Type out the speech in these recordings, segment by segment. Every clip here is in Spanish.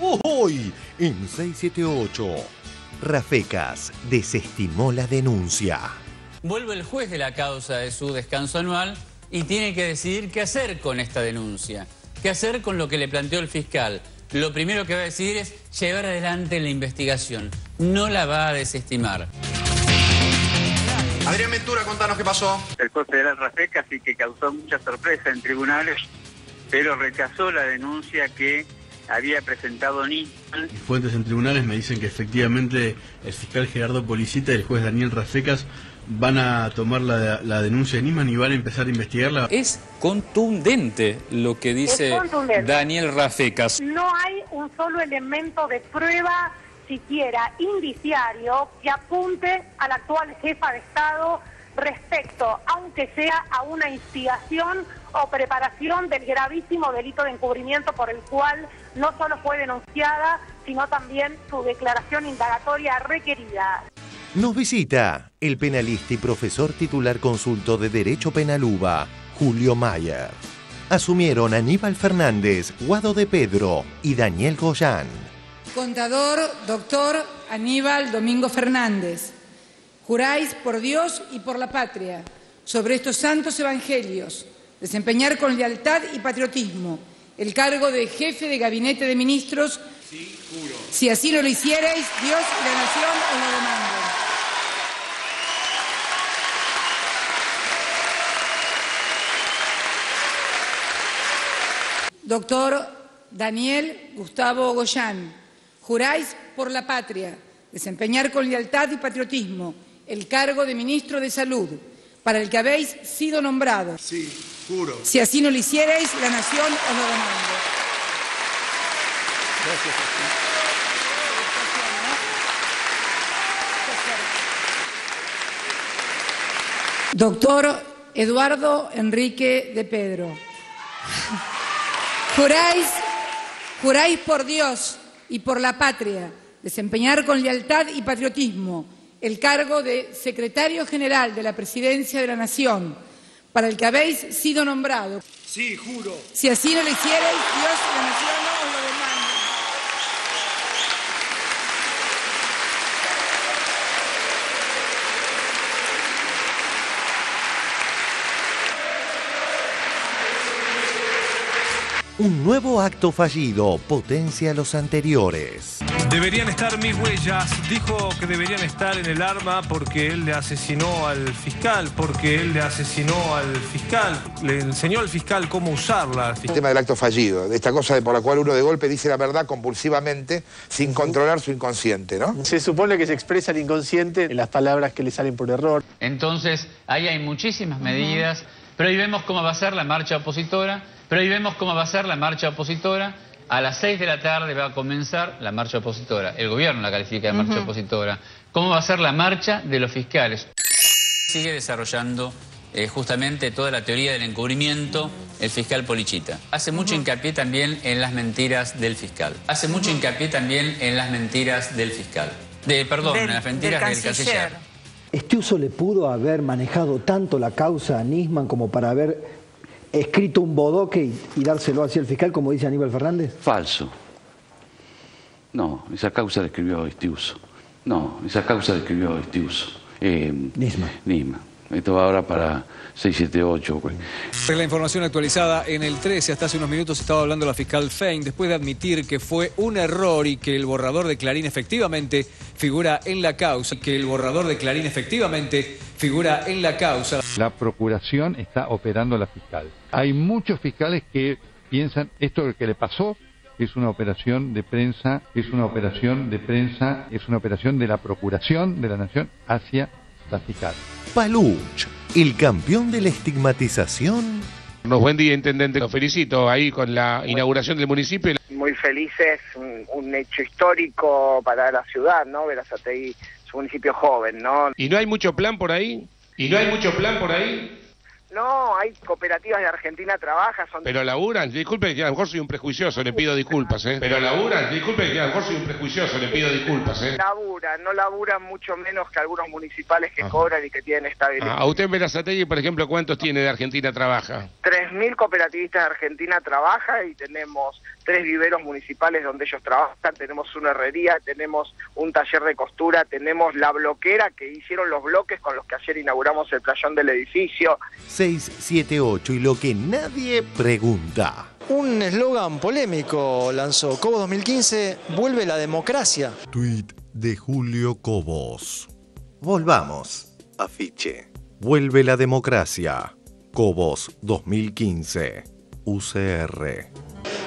Hoy en 678, Rafecas desestimó la denuncia. Vuelve el juez de la causa de su descanso anual y tiene que decidir qué hacer con esta denuncia, qué hacer con lo que le planteó el fiscal. Lo primero que va a decidir es llevar adelante la investigación, no la va a desestimar. Adrián Ventura, contanos qué pasó. El juez federal Rafecas sí que causó mucha sorpresa en tribunales, pero rechazó la denuncia que había presentado Nisman. Fuentes en tribunales me dicen que efectivamente el fiscal Gerardo Policita y el juez Daniel Rafecas van a tomar la denuncia de Nisman y van a empezar a investigarla. Es contundente lo que dice Daniel Rafecas. No hay un solo elemento de prueba, siquiera indiciario, que apunte a la actual jefa de Estado respecto, aunque sea a una instigación o preparación del gravísimo delito de encubrimiento por el cual no solo fue denunciada, sino también su declaración indagatoria requerida. Nos visita el penalista y profesor titular consulto de Derecho Penal UBA, Julio Mayer. Asumieron Aníbal Fernández, Guado de Pedro y Daniel Goyán. Contador, doctor Aníbal Domingo Fernández, juráis por Dios y por la patria, sobre estos santos evangelios, desempeñar con lealtad y patriotismo el cargo de jefe de gabinete de ministros. Sí, juro. Si así no lo hicierais, Dios y la nación os lo demandan. Doctor Daniel Gustavo Goyán, juráis por la patria, desempeñar con lealtad y patriotismo el cargo de ministro de Salud, para el que habéis sido nombrado. Sí, juro. Si así no lo hicierais, la nación os lo demanda. Gracias. Doctor Eduardo Enrique de Pedro, juráis por Dios y por la patria desempeñar con lealtad y patriotismo el cargo de secretario general de la Presidencia de la Nación, para el que habéis sido nombrado. Sí, juro. Si así no lo hicierais, Dios y la nación os lo demandan. Un nuevo acto fallido potencia los anteriores. Deberían estar mis huellas. Dijo que deberían estar en el arma porque él le asesinó al fiscal, Le enseñó al fiscal cómo usarla. El tema del acto fallido, de esta cosa por la cual uno de golpe dice la verdad compulsivamente sin controlar su inconsciente, ¿no? Se supone que se expresa el inconsciente en las palabras que le salen por error. Entonces, ahí hay muchísimas medidas, pero ahí vemos cómo va a ser la marcha opositora. A las 6 de la tarde va a comenzar la marcha opositora. El gobierno la califica de marcha opositora. ¿Cómo va a ser la marcha de los fiscales? Sigue desarrollando justamente toda la teoría del encubrimiento el fiscal Policita. Hace mucho hincapié también en las mentiras del fiscal. En las mentiras del canciller. ¿Estiuso le pudo haber manejado tanto la causa a Nisman como para haber escrito un bodoque y dárselo hacia el fiscal, como dice Aníbal Fernández? Falso. No, esa causa la escribió Estiuso. Nisman. Esto va ahora para 678. La información actualizada en el 13, hasta hace unos minutos estaba hablando la fiscal Fein, después de admitir que fue un error y que el borrador de Clarín efectivamente figura en la causa. La procuración está operando a la fiscal. Hay muchos fiscales que piensan esto que le pasó es una operación de prensa, es una operación de la procuración de la nación hacia la fiscal. Paluch, el campeón de la estigmatización. Buen día, intendente. Lo felicito ahí con la inauguración del municipio. Muy felices, un hecho histórico para la ciudad, ¿no? Berazategui es un municipio joven, ¿no? ¿Y no hay mucho plan por ahí? No, hay cooperativas de Argentina Trabaja. Pero laburan, disculpe que a lo mejor soy un prejuicioso, le pido disculpas, ¿eh? Pero laburan, disculpe que a lo mejor soy un prejuicioso, le pido disculpas, ¿eh? No laburan mucho menos que algunos municipales que cobran y que tienen estabilidad. A usted en Berazategui, por ejemplo, ¿cuántos tiene de Argentina Trabaja? 3.000 cooperativistas de Argentina Trabaja y tenemos 3 viveros municipales donde ellos trabajan, tenemos una herrería, tenemos un taller de costura, tenemos la bloquera que hicieron los bloques con los que ayer inauguramos el playón del edificio. 678 y lo que nadie pregunta. Un eslogan polémico lanzó Cobos 2015, vuelve la democracia. Tweet de Julio Cobos. Volvamos. Afiche. Vuelve la democracia. Cobos 2015. UCR.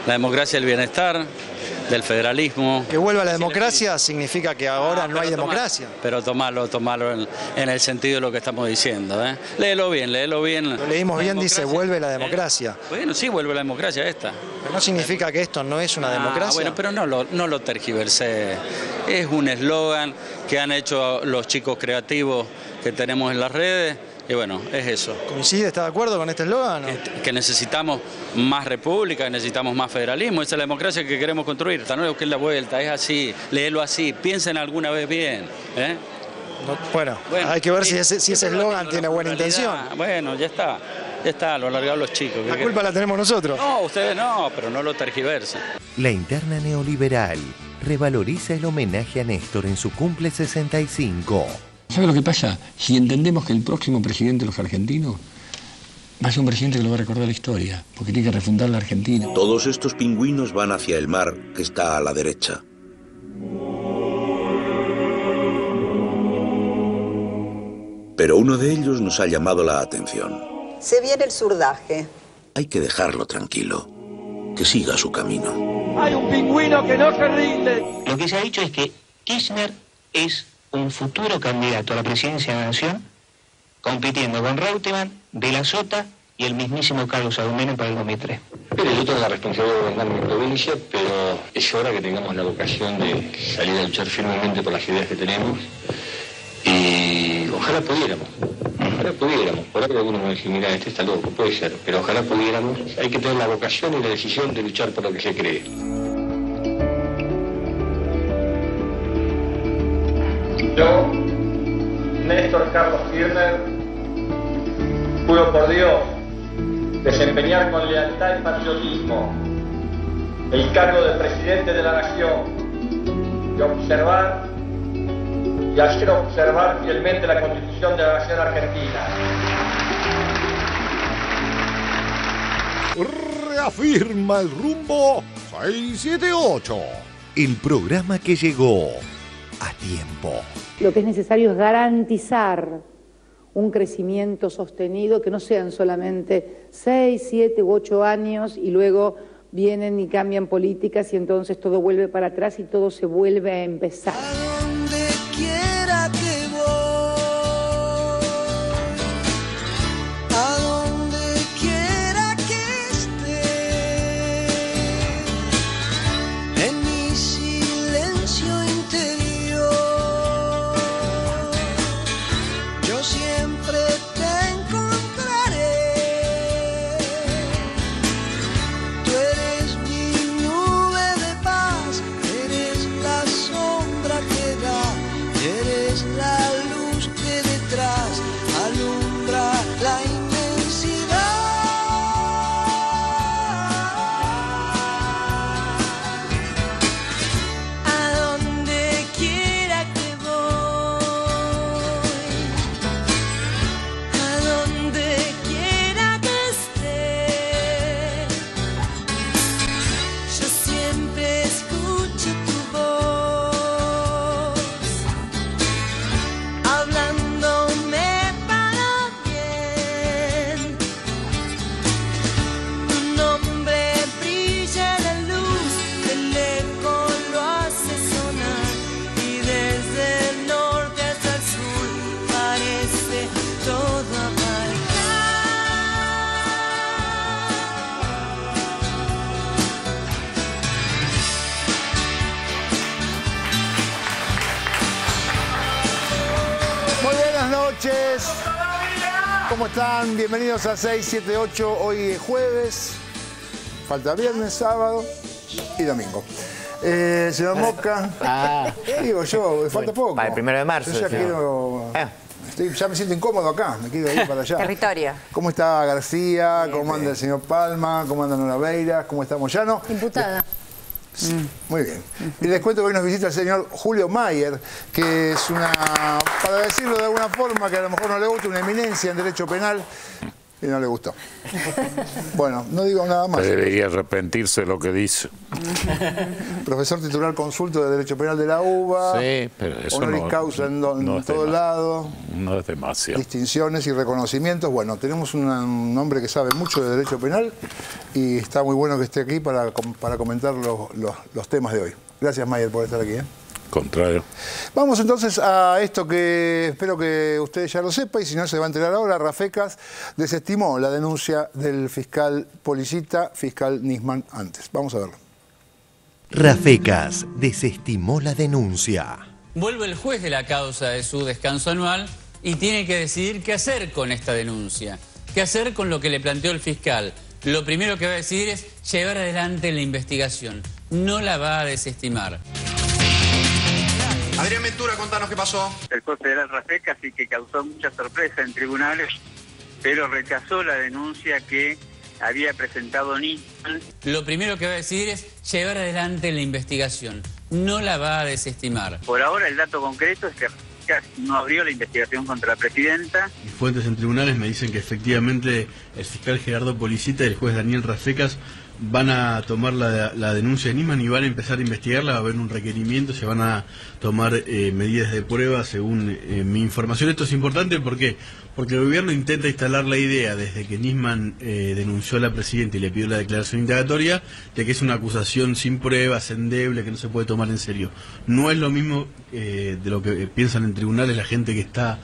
La democracia del bienestar, del federalismo. Que vuelva la democracia significa que ahora no hay democracia. Pero tomarlo en el sentido de lo que estamos diciendo, ¿eh? Léelo bien. Lo leímos bien, dice vuelve la democracia. Bueno, sí, vuelve la democracia esta. Pero no significa que esto no es una democracia. Bueno, pero no lo tergiversé. Es un eslogan que han hecho los chicos creativos que tenemos en las redes. Y bueno, es eso. ¿Coincide, está de acuerdo con este eslogan? Que necesitamos más república, necesitamos más federalismo. Esa es la democracia que queremos construir. Esta no es que es la vuelta, es así. Léelo así, piensen alguna vez bien. ¿Eh? Bueno, hay que ver si ese eslogan tiene buena intención. Bueno, ya está, lo largaron los chicos. La culpa la tenemos nosotros. No, ustedes no, pero no lo tergiversen. La interna neoliberal revaloriza el homenaje a Néstor en su cumple 65. ¿Sabe lo que pasa? Si entendemos que el próximo presidente de los argentinos va a ser un presidente que lo va a recordar la historia, porque tiene que refundar la Argentina. Todos estos pingüinos van hacia el mar, que está a la derecha. Pero uno de ellos nos ha llamado la atención. Se viene el surdaje. Hay que dejarlo tranquilo, que siga su camino. Hay un pingüino que no se rinde. Lo que se ha dicho es que Kirchner es un futuro candidato a la presidencia de la Nación, compitiendo con Reutemann, De la Sota y el mismísimo Carlos Saúl Menem para el 2003. Pero yo tengo la responsabilidad de gobernar mi provincia, pero es hora que tengamos la vocación de salir a luchar firmemente por las ideas que tenemos y ojalá pudiéramos. Por ahora algunos me dicen, mira, este está loco, puede ser, pero ojalá pudiéramos. Hay que tener la vocación y la decisión de luchar por lo que se cree. Yo, Néstor Carlos Kirchner, juro por Dios desempeñar con lealtad y patriotismo el cargo de presidente de la Nación y observar y hacer observar fielmente la Constitución de la Nación Argentina. Reafirma el rumbo 678. El programa que llegó a tiempo. Lo que es necesario es garantizar un crecimiento sostenido, que no sean solamente 6, 7 u 8 años y luego vienen y cambian políticas y entonces todo vuelve para atrás y todo se vuelve a empezar. A donde quiera que voy, a donde quiera que esté, en mi silencio interior, yo siempre te encontraré. Tú eres mi nube de paz, eres la sombra que da, eres la luz que detrás alumbra la inmensidad. A donde quiera que voy, a donde quiera que esté, yo siempre escucho tu voz, hablándome para bien. Tu nombre brilla en la luz, el eco lo hace sonar y desde el norte hasta el sur parece todo abarcar. Muy buenas noches. ¿Cómo están? Bienvenidos a 678. Hoy es jueves. Falta viernes, sábado y domingo. Señor Mosca. Digo yo, falta poco. Para el 1 de marzo. Yo ya quiero... ya me siento incómodo acá, me quiero ir para allá. Territorio. ¿Cómo está García? ¿Cómo anda el señor Palma? ¿Cómo anda Nora Beiras? ¿Cómo está Moyano? Imputada. Muy bien. Y les cuento que hoy nos visita el señor Julio Mayer, que es una, para decirlo de alguna forma, que a lo mejor no le gusta, una eminencia en derecho penal. Y no le gustó. Bueno, no digo nada más. Debería arrepentirse de lo que dice. Profesor titular consulto de Derecho Penal de la UBA. Sí, pero eso honoris causa en todo lado. No es demasiado. Distinciones y reconocimientos. Bueno, tenemos un hombre que sabe mucho de Derecho Penal y está muy bueno que esté aquí para comentar los temas de hoy. Gracias, Mayer, por estar aquí. Contrario. Vamos entonces a esto que espero que ustedes ya lo sepan y si no se va a enterar ahora. Rafecas desestimó la denuncia del fiscal Policita, fiscal Nisman antes. Vamos a verlo. Rafecas desestimó la denuncia. Vuelve el juez de la causa de su descanso anual y tiene que decidir qué hacer con esta denuncia. ¿Qué hacer con lo que le planteó el fiscal? Lo primero que va a decidir es llevar adelante la investigación. No la va a desestimar. Adrián Ventura, contanos qué pasó. El juez federal Rafecas sí que causó mucha sorpresa en tribunales, pero rechazó la denuncia que había presentado Nisman. Lo primero que va a decidir es llevar adelante la investigación. No la va a desestimar. Por ahora el dato concreto es que Rafecas no abrió la investigación contra la presidenta. Mis fuentes en tribunales me dicen que efectivamente el fiscal Gerardo Policita y el juez Daniel Rafecas van a tomar la denuncia de Nisman y van a empezar a investigarla, va a haber un requerimiento, se van a tomar medidas de prueba según mi información. Esto es importante porque el gobierno intenta instalar la idea desde que Nisman denunció a la presidenta y le pidió la declaración indagatoria de que es una acusación sin pruebas, endeble, que no se puede tomar en serio. No es lo mismo de lo que piensan en tribunales la gente que está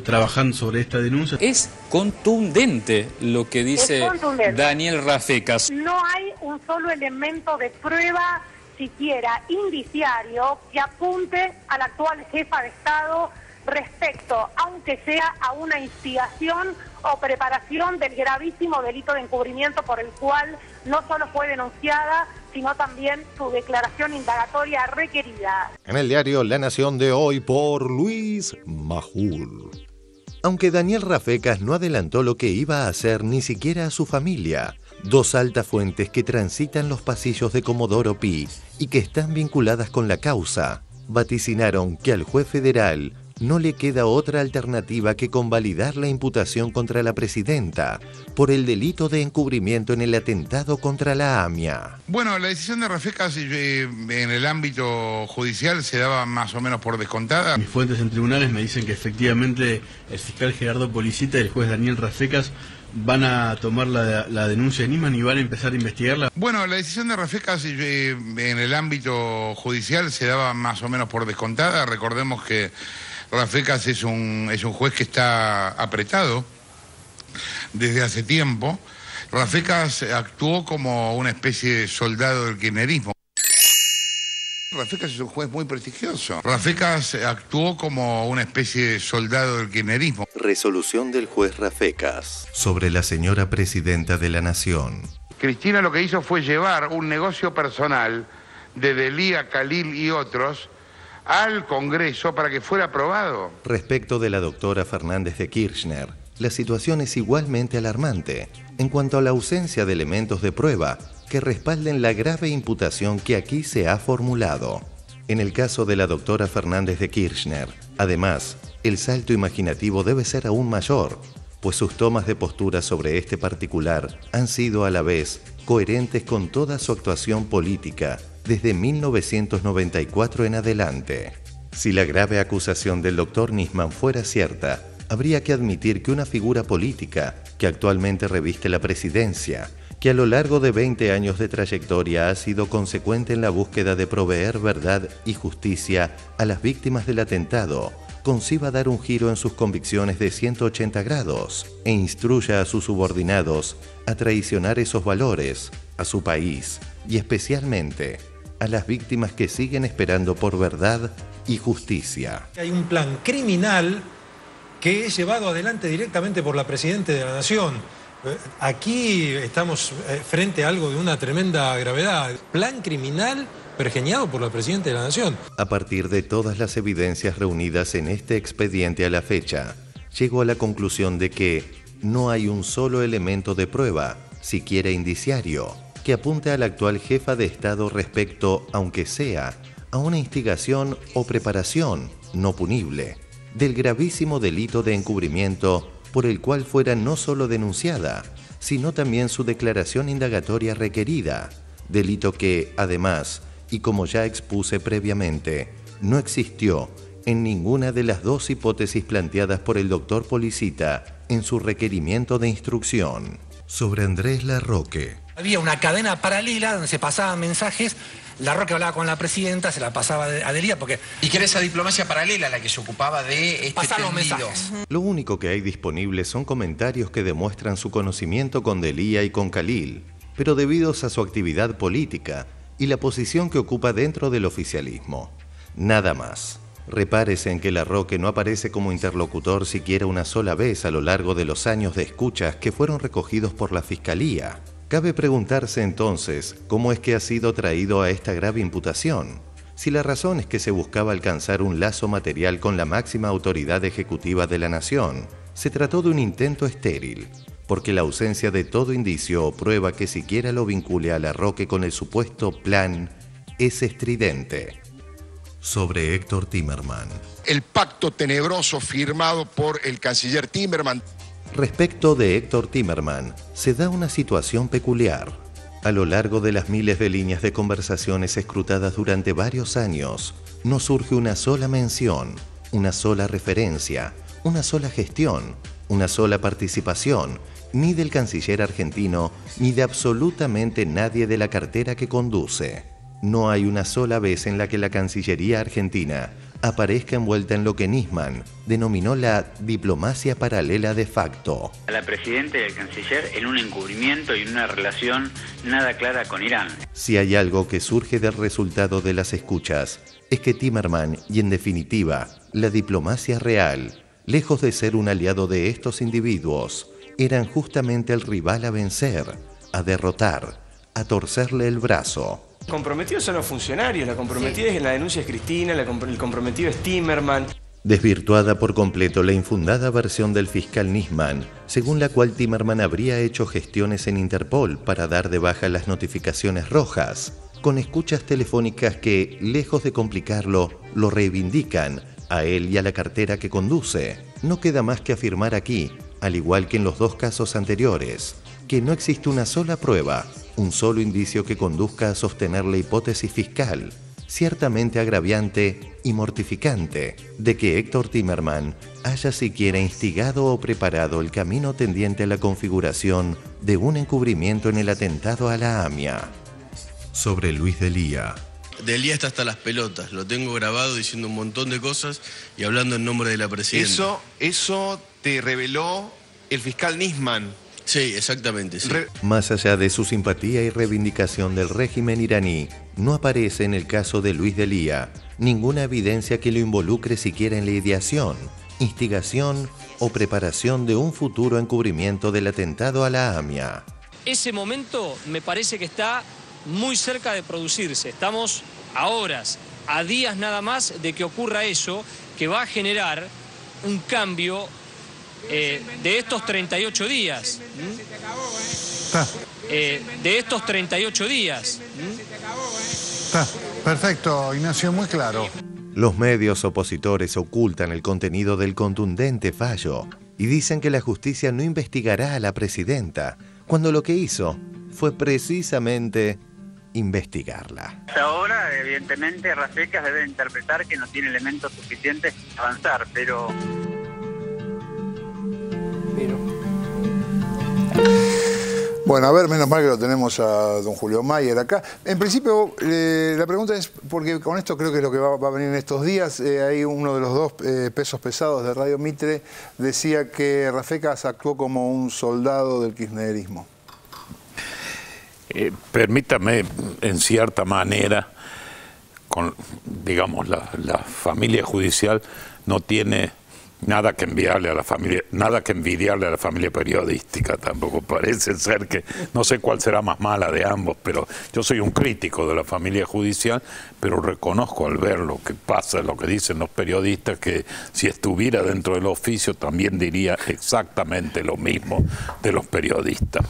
trabajando sobre esta denuncia. Es contundente lo que dice Daniel Rafecas. No hay un solo elemento de prueba, siquiera indiciario, que apunte a la actual jefa de Estado respecto, aunque sea a una instigación o preparación del gravísimo delito de encubrimiento por el cual no solo fue denunciada, sino también su declaración indagatoria requerida. En el diario La Nación de hoy por Luis Majul. Aunque Daniel Rafecas no adelantó lo que iba a hacer ni siquiera a su familia, dos altas fuentes que transitan los pasillos de Comodoro Pi y que están vinculadas con la causa, vaticinaron que al juez federal no le queda otra alternativa que convalidar la imputación contra la presidenta por el delito de encubrimiento en el atentado contra la AMIA. Bueno, la decisión de Rafecas en el ámbito judicial se daba más o menos por descontada. Mis fuentes en tribunales me dicen que efectivamente el fiscal Gerardo Policita y el juez Daniel Rafecas van a tomar la denuncia de Nisman y van a empezar a investigarla. Bueno, la decisión de Rafecas en el ámbito judicial se daba más o menos por descontada. Recordemos que Rafecas es un juez que está apretado desde hace tiempo. Rafecas actuó como una especie de soldado del kirchnerismo. Rafecas es un juez muy prestigioso. Rafecas actuó como una especie de soldado del kirchnerismo. Resolución del juez Rafecas sobre la señora presidenta de la Nación. Cristina lo que hizo fue llevar un negocio personal de Delía, Khalil y otros al Congreso para que fuera aprobado. Respecto de la doctora Fernández de Kirchner, la situación es igualmente alarmante en cuanto a la ausencia de elementos de prueba que respalden la grave imputación que aquí se ha formulado. En el caso de la doctora Fernández de Kirchner, además, el salto imaginativo debe ser aún mayor, pues sus tomas de postura sobre este particular han sido a la vez coherentes con toda su actuación política desde 1994 en adelante. Si la grave acusación del doctor Nisman fuera cierta, habría que admitir que una figura política que actualmente reviste la presidencia, que a lo largo de 20 años de trayectoria ha sido consecuente en la búsqueda de proveer verdad y justicia a las víctimas del atentado, conciba dar un giro en sus convicciones de 180 grados e instruya a sus subordinados a traicionar esos valores, a su país y especialmente a las víctimas que siguen esperando por verdad y justicia. Hay un plan criminal que es llevado adelante directamente por la Presidenta de la Nación. Aquí estamos frente a algo de una tremenda gravedad. Plan criminal pergeñado por la Presidenta de la Nación. A partir de todas las evidencias reunidas en este expediente a la fecha, llegó a la conclusión de que no hay un solo elemento de prueba, siquiera indiciario, que apunte a la actual jefa de Estado respecto, aunque sea, a una instigación o preparación no punible del gravísimo delito de encubrimiento por el cual fuera no solo denunciada, sino también su declaración indagatoria requerida, delito que, además, y como ya expuse previamente, no existió en ninguna de las dos hipótesis planteadas por el doctor Policita en su requerimiento de instrucción. Sobre Andrés Larroque. Había una cadena paralela donde se pasaban mensajes. Larroque hablaba con la presidenta, se la pasaba a Delía porque... Y que era esa diplomacia paralela la que se ocupaba de pasar los mensajes. Lo único que hay disponible son comentarios que demuestran su conocimiento con Delía y con Khalil, pero debidos a su actividad política y la posición que ocupa dentro del oficialismo. Nada más. Repárese en que Larroque no aparece como interlocutor siquiera una sola vez a lo largo de los años de escuchas que fueron recogidos por la Fiscalía. Cabe preguntarse entonces cómo es que ha sido traído a esta grave imputación, si la razón es que se buscaba alcanzar un lazo material con la máxima autoridad ejecutiva de la nación. Se trató de un intento estéril, porque la ausencia de todo indicio o prueba que siquiera lo vincule a Larroque con el supuesto plan es estridente. Sobre Héctor Timerman. El pacto tenebroso firmado por el canciller Timerman. Respecto de Héctor Timerman, se da una situación peculiar. A lo largo de las miles de líneas de conversaciones escrutadas durante varios años, no surge una sola mención, una sola referencia, una sola gestión, una sola participación, ni del canciller argentino, ni de absolutamente nadie de la cartera que conduce. No hay una sola vez en la que la Cancillería argentina aparezca envuelta en lo que Nisman denominó la diplomacia paralela de facto. A la presidenta y al canciller en un encubrimiento y en una relación nada clara con Irán. Si hay algo que surge del resultado de las escuchas, es que Timerman y en definitiva la diplomacia real, lejos de ser un aliado de estos individuos, eran justamente el rival a vencer, a derrotar, a torcerle el brazo. Comprometidos son los funcionarios, la comprometida es la denuncia es Cristina, el comprometido es Timerman. Desvirtuada por completo la infundada versión del fiscal Nisman, según la cual Timerman habría hecho gestiones en Interpol para dar de baja las notificaciones rojas, con escuchas telefónicas que, lejos de complicarlo, lo reivindican a él y a la cartera que conduce. No queda más que afirmar aquí, al igual que en los dos casos anteriores, que no existe una sola prueba, un solo indicio que conduzca a sostener la hipótesis fiscal, ciertamente agraviante y mortificante, de que Héctor Timerman haya siquiera instigado o preparado el camino tendiente a la configuración de un encubrimiento en el atentado a la AMIA. Sobre Luis Delía. Delía está hasta las pelotas, lo tengo grabado diciendo un montón de cosas y hablando en nombre de la presidenta. Eso te reveló el fiscal Nisman. Sí, exactamente, sí. Más allá de su simpatía y reivindicación del régimen iraní, no aparece en el caso de Luis Delía ninguna evidencia que lo involucre siquiera en la ideación, instigación o preparación de un futuro encubrimiento del atentado a la AMIA. Ese momento me parece que está muy cerca de producirse. Estamos a horas, a días nada más de que ocurra eso, que va a generar un cambio de estos 38 días. De estos 38 días. Está perfecto, Ignacio, muy claro. Los medios opositores ocultan el contenido del contundente fallo y dicen que la justicia no investigará a la presidenta, cuando lo que hizo fue precisamente investigarla. Ahora, evidentemente, Rafecas debe interpretar que no tiene elementos suficientes para avanzar, pero... Bueno, a ver, menos mal que lo tenemos a don Julio Mayer acá. En principio, la pregunta es, porque con esto creo que es lo que va a venir en estos días, ahí uno de los dos pesos pesados de Radio Mitre decía que Rafecas actuó como un soldado del kirchnerismo. Permítame, en cierta manera, digamos, la familia judicial no tiene Nada que envidiarle a la familia periodística tampoco. Parece ser que no sé cuál será más mala de ambos, pero yo soy un crítico de la familia judicial, pero reconozco al ver lo que pasa, lo que dicen los periodistas, que si estuviera dentro del oficio también diría exactamente lo mismo de los periodistas.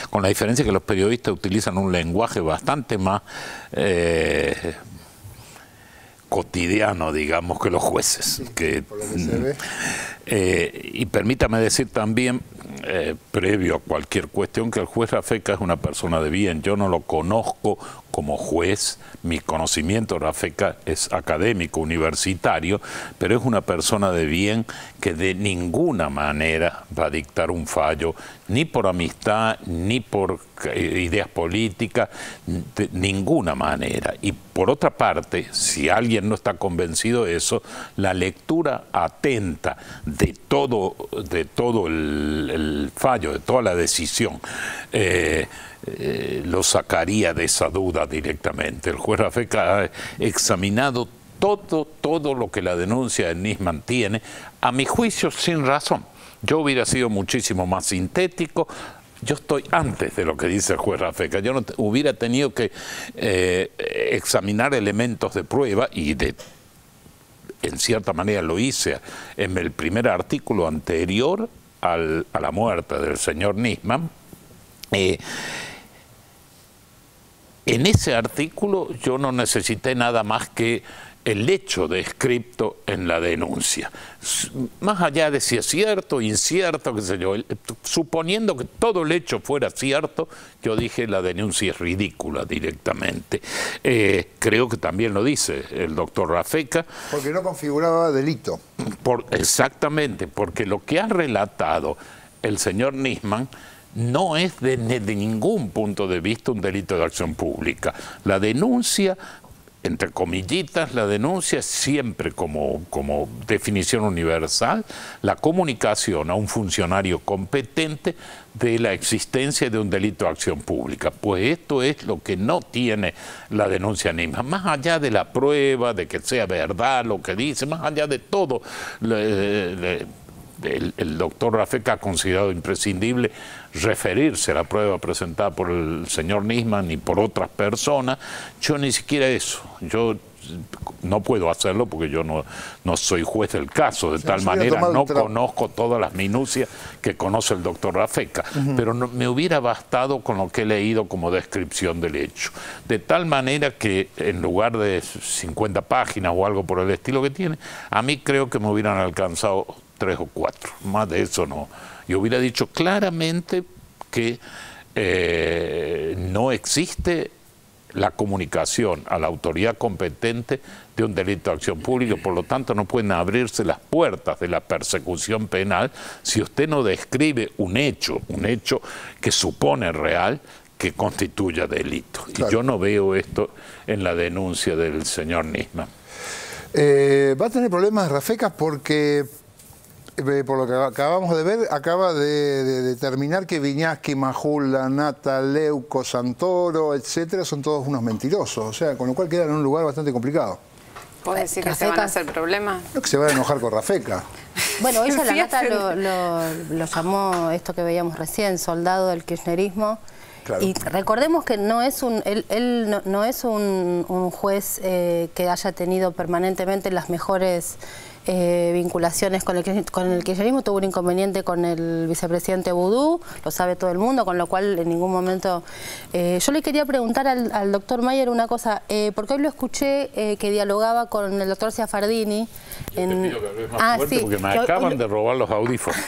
Con la diferencia que los periodistas utilizan un lenguaje bastante más cotidiano, digamos, que los jueces. Sí, por lo que se ve. Y permítame decir también, previo a cualquier cuestión, que el juez Rafecas es una persona de bien. Yo no lo conozco como juez, mi conocimiento de Rafecas es académico, universitario, pero es una persona de bien que de ninguna manera va a dictar un fallo, ni por amistad, ni por ideas políticas, de ninguna manera. Y por otra parte, si alguien no está convencido de eso, la lectura atenta de todo el fallo, de toda la decisión, lo sacaría de esa duda directamente. El juez Rafecas ha examinado todo lo que la denuncia de Nisman tiene, a mi juicio sin razón. Yo hubiera sido muchísimo más sintético. Yo estoy antes de lo que dice el juez Rafecas. Yo no hubiera tenido que examinar elementos de prueba, y en cierta manera lo hice en el primer artículo anterior a la muerte del señor Nisman. En ese artículo yo no necesité nada más que el hecho descripto en la denuncia. Más allá de si es cierto, incierto, qué sé yo, suponiendo que todo el hecho fuera cierto, yo dije la denuncia es ridícula directamente. Creo que también lo dice el doctor Rafecas. Porque no configuraba delito. Exactamente, porque lo que ha relatado el señor Nisman no es de ningún punto de vista un delito de acción pública. La denuncia, entre comillitas, la denuncia es siempre como definición universal la comunicación a un funcionario competente de la existencia de un delito de acción pública. Pues esto es lo que no tiene la denuncia Nisman. Más allá de la prueba, de que sea verdad lo que dice, más allá de todo, el doctor Rafecas ha considerado imprescindible referirse a la prueba presentada por el señor Nisman y por otras personas. Yo ni siquiera eso. Yo no puedo hacerlo porque yo no soy juez del caso, de tal manera no conozco todas las minucias que conoce el doctor Rafecas, pero me hubiera bastado con lo que he leído como descripción del hecho. De tal manera que en lugar de 50 páginas o algo por el estilo que tiene, a mí creo que me hubieran alcanzado 3 o 4, más de eso no. Yo hubiera dicho claramente que no existe la comunicación a la autoridad competente de un delito de acción pública, por lo tanto no pueden abrirse las puertas de la persecución penal si usted no describe un hecho que supone real que constituya delito. Claro. Y yo no veo esto en la denuncia del señor Nisman. Va a tener problemas Rafecas porque, por lo que acabamos de ver, acaba de determinar que Viñaski, Majula, Nata, Leuco, Santoro, etcétera, son todos unos mentirosos. O sea, con lo cual quedan en un lugar bastante complicado. ¿Puedes decir que se van a hacer problemas? No, que se va a enojar con Rafecas. Bueno, ella, la Nata, lo llamó, esto que veíamos recién, soldado del kirchnerismo. Claro. Y recordemos que no es él no es un juez que haya tenido permanentemente las mejores vinculaciones con el kirchnerismo. Tuvo un inconveniente con el vicepresidente Boudou, lo sabe todo el mundo, con lo cual en ningún momento... yo le quería preguntar al doctor Mayer una cosa, porque hoy lo escuché que dialogaba con el doctor Ciafardini. Te pido que hables más fuerte, sí, porque me acaban de robar los audífonos.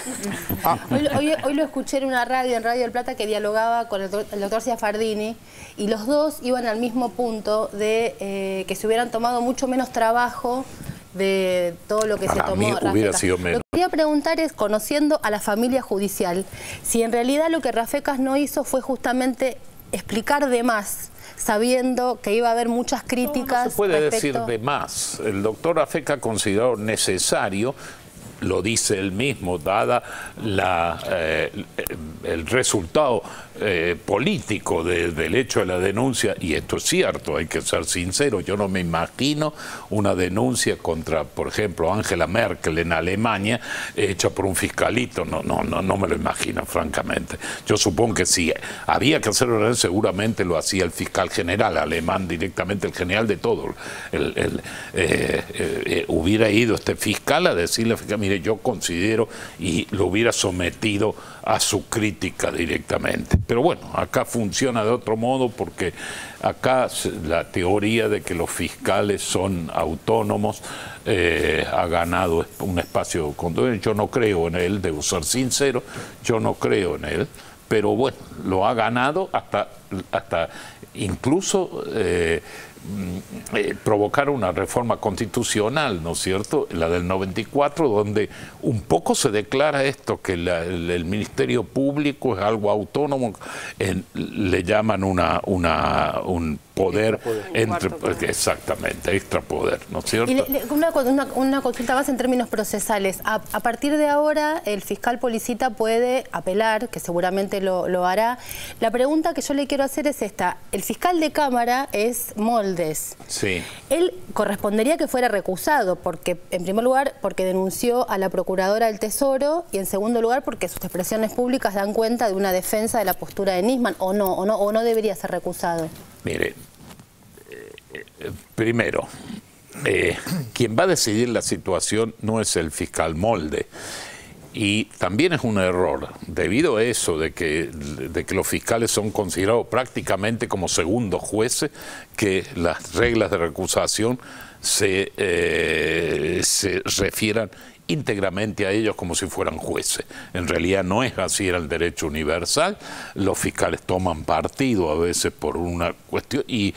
Hoy lo escuché en una radio, en Radio del Plata, que dialogaba con el doctor Ciafardini, y los dos iban al mismo punto de que se hubieran tomado mucho menos trabajo de todo lo que se tomó. Para mí hubiera sido menos. Lo que quería preguntar es, conociendo a la familia judicial, si en realidad lo que Rafecas no hizo fue justamente explicar de más, sabiendo que iba a haber muchas críticas. No se puede decir de más. El doctor Rafecas consideró necesario lo dice él mismo, dada el resultado político del hecho de la denuncia, y esto es cierto, hay que ser sincero, yo no me imagino una denuncia contra, por ejemplo, Angela Merkel en Alemania, hecha por un fiscalito, no me lo imagino, francamente. Yo supongo que si había que hacerlo, seguramente lo hacía el fiscal general alemán, directamente el general de todo. Hubiera ido este fiscal a decirle al fiscal, mire, yo considero, y lo hubiera sometido a su crítica directamente. Pero bueno, acá funciona de otro modo, porque acá la teoría de que los fiscales son autónomos ha ganado un espacio. Yo no creo en él, debo ser sincero, yo no creo en él, pero bueno, lo ha ganado hasta incluso provocar una reforma constitucional, ¿no es cierto?, la del 94, donde un poco se declara esto, que el Ministerio Público es algo autónomo, le llaman un poder, exactamente, extrapoder, ¿no es cierto? Y una consulta más en términos procesales. A partir de ahora, el fiscal Policita puede apelar, que seguramente lo hará. La pregunta que yo le quiero hacer es esta. El fiscal de Cámara es Moldes. Sí. Él correspondería que fuera recusado, porque, en primer lugar, porque denunció a la Procuradora del Tesoro, y en segundo lugar, porque sus expresiones públicas dan cuenta de una defensa de la postura de Nisman, o no debería ser recusado. Mire, primero, quien va a decidir la situación no es el fiscal Molde. Y también es un error, debido a eso, de que los fiscales son considerados prácticamente como segundos jueces, que las reglas de recusación se refieran íntegramente a ellos como si fueran jueces. En realidad no es así en el derecho universal. Los fiscales toman partido a veces por una cuestión y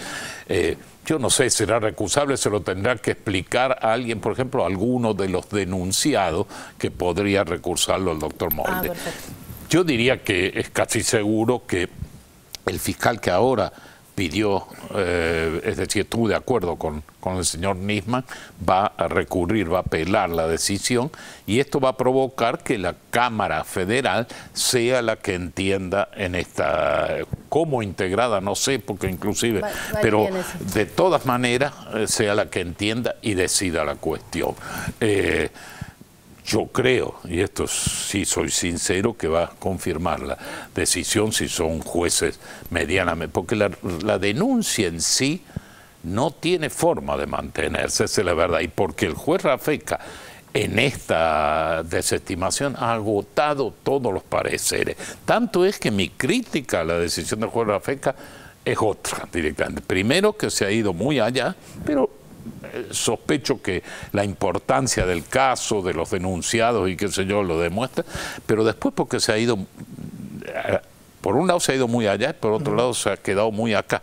yo no sé, será recusable, se lo tendrá que explicar a alguien, por ejemplo, a alguno de los denunciados que podría recursarlo el doctor Molde. Yo diría que es casi seguro que el fiscal que ahora pidió, es decir, estuvo de acuerdo con el señor Nisman, va a recurrir, va a apelar la decisión, y esto va a provocar que la Cámara Federal sea la que entienda en esta, cómo integrada, no sé, porque inclusive, pero de todas maneras sea la que entienda y decida la cuestión. Yo creo, y esto sí soy sincero, que va a confirmar la decisión si son jueces medianamente, porque la denuncia en sí no tiene forma de mantenerse, esa es la verdad, y porque el juez Rafeca en esta desestimación ha agotado todos los pareceres. Tanto es que mi crítica a la decisión del juez Rafeca es otra directamente. Primero, que se ha ido muy allá, pero sospecho que la importancia del caso, de los denunciados y qué sé yo, lo demuestra, pero después porque se ha ido, por un lado se ha ido muy allá, y por otro lado se ha quedado muy acá.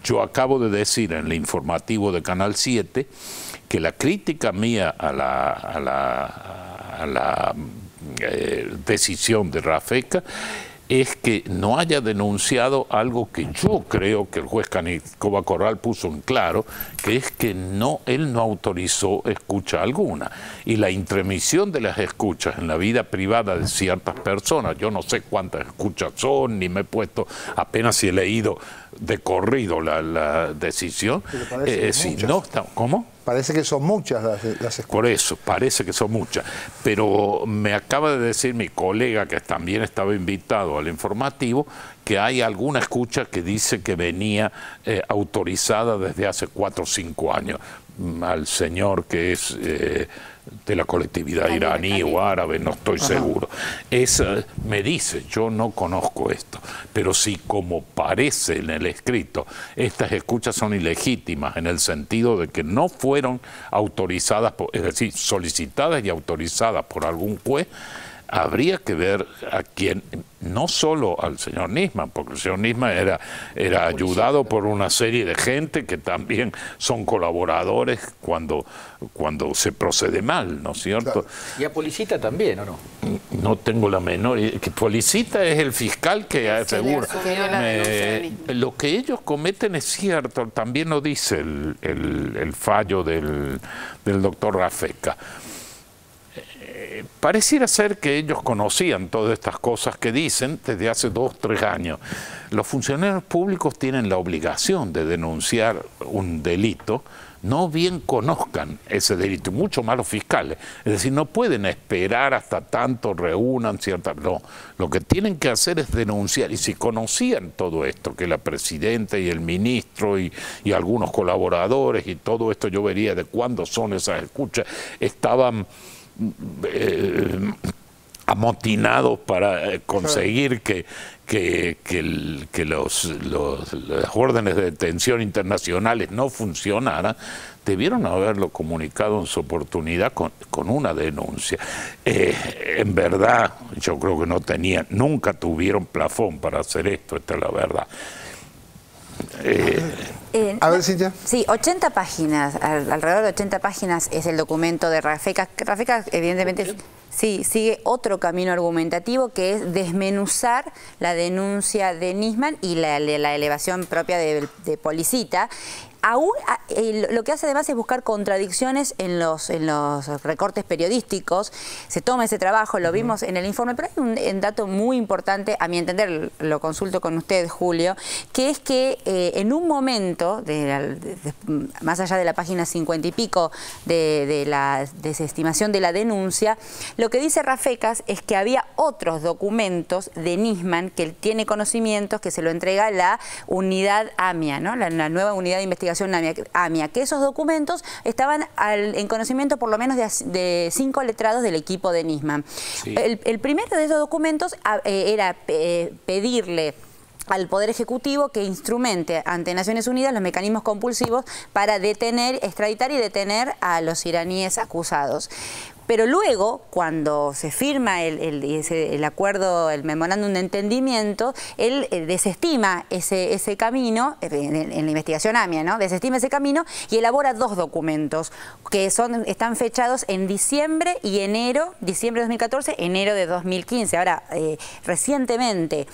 Yo acabo de decir en el informativo de Canal 7 que la crítica mía a la decisión de Rafeca es que no haya denunciado algo que yo creo que el juez Canicova Corral puso en claro, que es que él no autorizó escucha alguna. Y la intromisión de las escuchas en la vida privada de ciertas personas, yo no sé cuántas escuchas son, ni me he puesto, apenas si he leído de corrido la decisión. Si no, ¿cómo? Parece que son muchas las escuchas. Por eso, parece que son muchas. Pero me acaba de decir mi colega, que también estaba invitado al informativo, que hay alguna escucha que dice que venía autorizada desde hace 4 o 5 años al señor que es de la colectividad iraní o árabe, no estoy seguro. Me dice, yo no conozco esto, pero si como parece en el escrito, estas escuchas son ilegítimas en el sentido de que no fueron autorizadas, es decir, solicitadas y autorizadas por algún juez, habría que ver a quién, no solo al señor Nisman, porque el señor Nisman era ayudado por una serie de gente que también son colaboradores cuando se procede mal, ¿no es cierto? Claro. ¿Y a Policita también, o no? No tengo la menor idea. Policita es el fiscal que asegura. Lo que ellos cometen es cierto, también lo dice el fallo del doctor Rafeca. Pareciera ser que ellos conocían todas estas cosas que dicen desde hace 2 o 3 años. Los funcionarios públicos tienen la obligación de denunciar un delito, no bien conozcan ese delito, y mucho más los fiscales. Es decir, no pueden esperar hasta tanto reúnan ciertas... No, lo que tienen que hacer es denunciar. Y si conocían todo esto, que la presidenta y el ministro y algunos colaboradores y todo esto, yo vería de cuándo son esas escuchas, estaban amotinados para conseguir que las órdenes de detención internacionales no funcionaran, debieron haberlo comunicado en su oportunidad con una denuncia. En verdad, yo creo que nunca tuvieron plafón para hacer esto, esta es la verdad. A ver, Cintia. Sí, 80 páginas, alrededor de 80 páginas es el documento de Rafecas. Rafecas, evidentemente, sí, sigue otro camino argumentativo, que es desmenuzar la denuncia de Nisman y la elevación propia de Policita. Aún, lo que hace además es buscar contradicciones en los recortes periodísticos. Se toma ese trabajo, lo vimos en el informe, pero hay un dato muy importante, a mi entender, lo consulto con usted, Julio, que es que en un momento, más allá de la página 50 y pico de la desestimación de la denuncia, lo que dice Rafecas es que había otros documentos de Nisman que él tiene conocimientos, que se lo entrega la unidad AMIA, ¿no? La nueva unidad de investigación AMIA, que esos documentos estaban en conocimiento por lo menos de 5 letrados del equipo de Nisman. Sí. El primero de esos documentos era pedirle al Poder Ejecutivo que instrumente ante Naciones Unidas los mecanismos compulsivos para detener, extraditar y detener a los iraníes acusados. Pero luego, cuando se firma el acuerdo, el memorándum de entendimiento, él desestima ese camino, en la investigación AMIA, ¿no? Desestima ese camino y elabora 2 documentos que están fechados en diciembre y enero, diciembre de 2014, enero de 2015. Ahora, recientemente,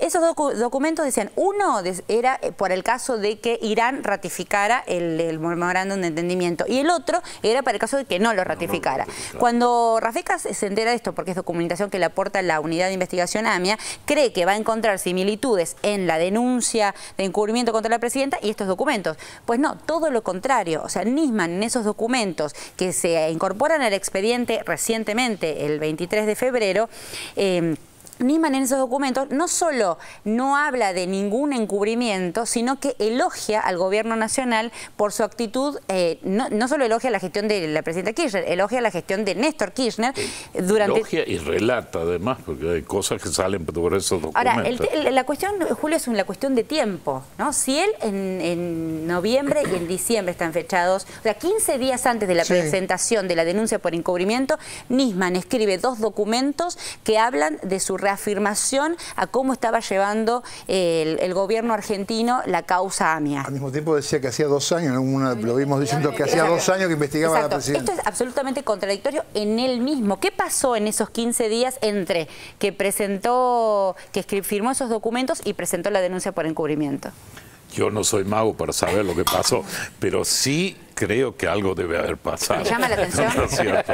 esos documentos decían, uno era por el caso de que Irán ratificara el memorándum de entendimiento y el otro era para el caso de que no lo ratificara. Cuando Rafecas se entera de esto, porque es documentación que le aporta la unidad de investigación AMIA, cree que va a encontrar similitudes en la denuncia de encubrimiento contra la presidenta y estos documentos. Pues no, todo lo contrario. O sea, Nisman en esos documentos que se incorporan al expediente recientemente, el 23 de febrero, Nisman en esos documentos no solo no habla de ningún encubrimiento, sino que elogia al gobierno nacional por su actitud, no solo elogia la gestión de la presidenta Kirchner, elogia la gestión de Néstor Kirchner durante... Elogia y relata además, porque hay cosas que salen por esos documentos. Ahora, la cuestión, Julio, es la cuestión de tiempo, ¿no? Si él en noviembre y en diciembre están fechados, o sea, 15 días antes de la presentación de la denuncia por encubrimiento, Nisman escribe 2 documentos que hablan de su reafirmación a cómo estaba llevando el gobierno argentino la causa AMIA. Al mismo tiempo decía que hacía 2 años, lo vimos diciendo que hacía 2 años que investigaba a la presidenta. Esto es absolutamente contradictorio en él mismo. ¿Qué pasó en esos 15 días entre que firmó esos documentos y presentó la denuncia por encubrimiento? Yo no soy mago para saber lo que pasó, pero sí creo que algo debe haber pasado. ¿Me llama la atención? ¿No es cierto?